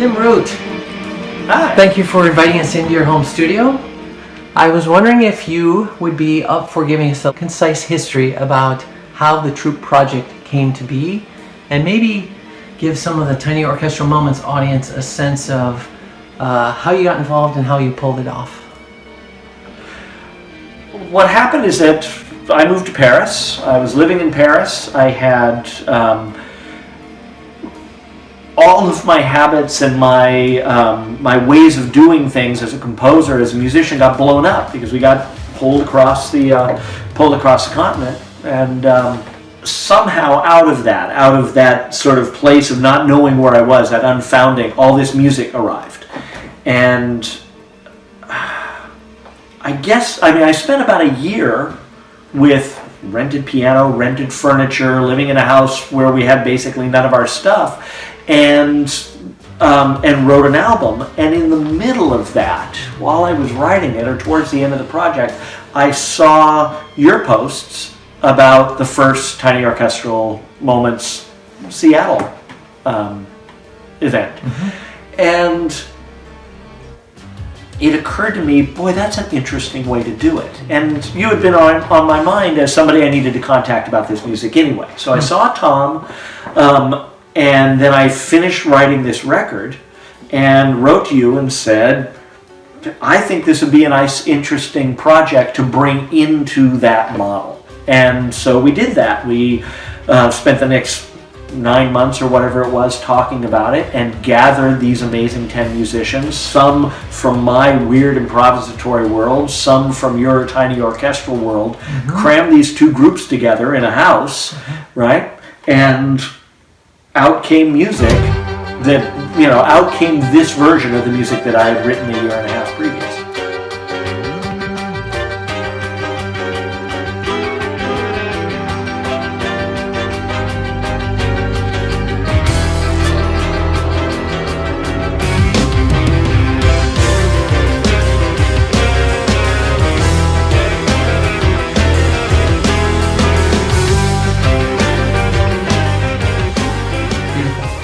Tim Root, Hi. thank you for inviting us into your home studio. I was wondering if you would be up for giving us a concise history about how the TROOT project came to be, and maybe give some of the Tiny Orchestral Moments audience a sense of how you got involved and how you pulled it off. What happened is that I moved to Paris. I was living in Paris. I had all of my habits and my ways of doing things as a composer, as a musician, got blown up because we got pulled across the continent, and somehow out of that sort of place of not knowing where I was, that unfounding, all this music arrived, and I spent about a year with rented piano, rented furniture, living in a house where we had basically none of our stuff, and wrote an album. And in the middle of that, while I was writing it, or towards the end of the project, I saw your posts about the first Tiny Orchestral Moments Seattle event. Mm-hmm. And it occurred to me, boy, that's an interesting way to do it. And you had been on my mind as somebody I needed to contact about this music anyway. So I saw Tom, and then I finished writing this record and wrote to you and said, I think this would be a nice, interesting project to bring into that model. And so we did that. We spent the next 9 months or whatever it was talking about it, and gathered these amazing 10 musicians, some from my weird improvisatory world, some from your tiny orchestral world, crammed these two groups together in a house, right? And out came music out came this version of the music that I had written a year and a half previous.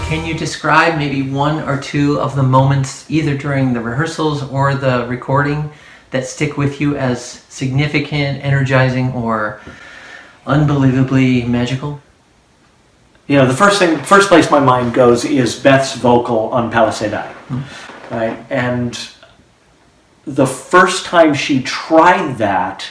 Can you describe maybe one or two of the moments, either during the rehearsals or the recording, that stick with you as significant, energizing, or unbelievably magical? The first place my mind goes is Beth's vocal on Palisade, right? And the first time she tried that,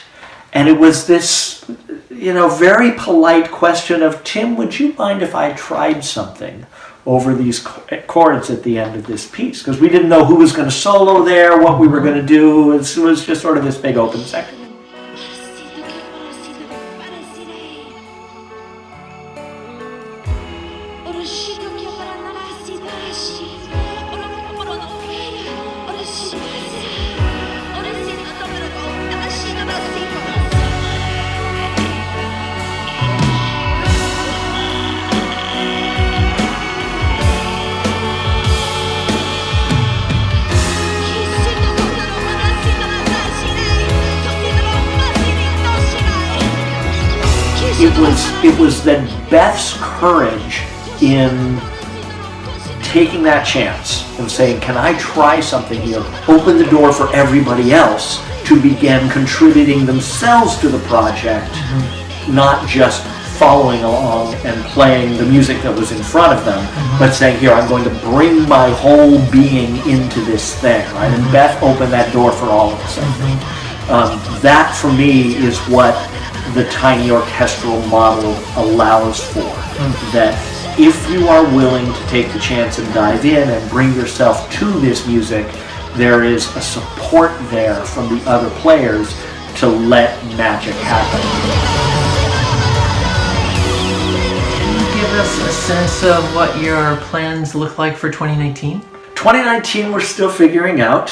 and it was this, very polite question of, Tim, would you mind if I tried something over these chords at the end of this piece? Because we didn't know who was going to solo there, what we were going to do. It was just sort of this big open section. It was that Beth's courage in taking that chance and saying, can I try something here? Open the door for everybody else to begin contributing themselves to the project, not just following along and playing the music that was in front of them, but saying, here, I'm going to bring my whole being into this thing, right? And Beth opened that door for all of us. That, for me, is what the tiny orchestral model allows for. That if you are willing to take the chance and dive in and bring yourself to this music, there is a support there from the other players to let magic happen. Can you give us a sense of what your plans look like for 2019? 2019 we're still figuring out.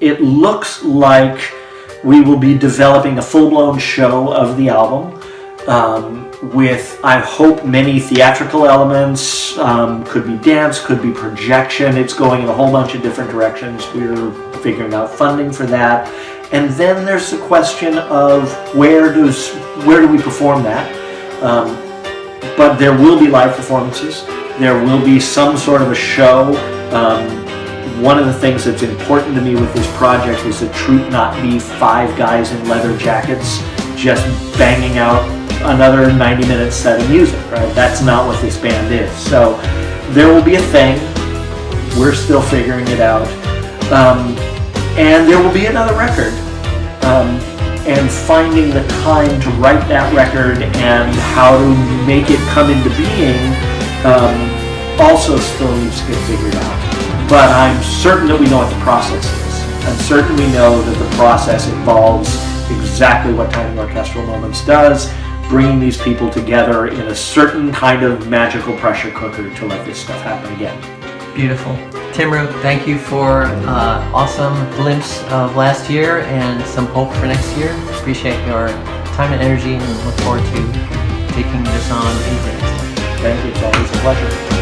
It looks like we will be developing a full-blown show of the album with, I hope, many theatrical elements. Could be dance, could be projection. It's going in a whole bunch of different directions. We're figuring out funding for that. And then there's the question of where do we perform that? But there will be live performances. There will be some sort of a show One of the things that's important to me with this project is that TROOT not be 5 guys in leather jackets just banging out another 90-minute set of music, right? That's not what this band is. So there will be a thing. We're still figuring it out. And there will be another record. And finding the time to write that record and how to make it come into being also still needs to get figured out. But I'm certain that we know what the process is. I'm certain we know that the process involves exactly what Tiny Orchestral Moments does, bringing these people together in a certain kind of magical pressure cooker to let this stuff happen again. Beautiful. Timru, thank you for awesome glimpse of last year and some hope for next year. Appreciate your time and energy and look forward to taking this on into next year. Thank you. It's always a pleasure.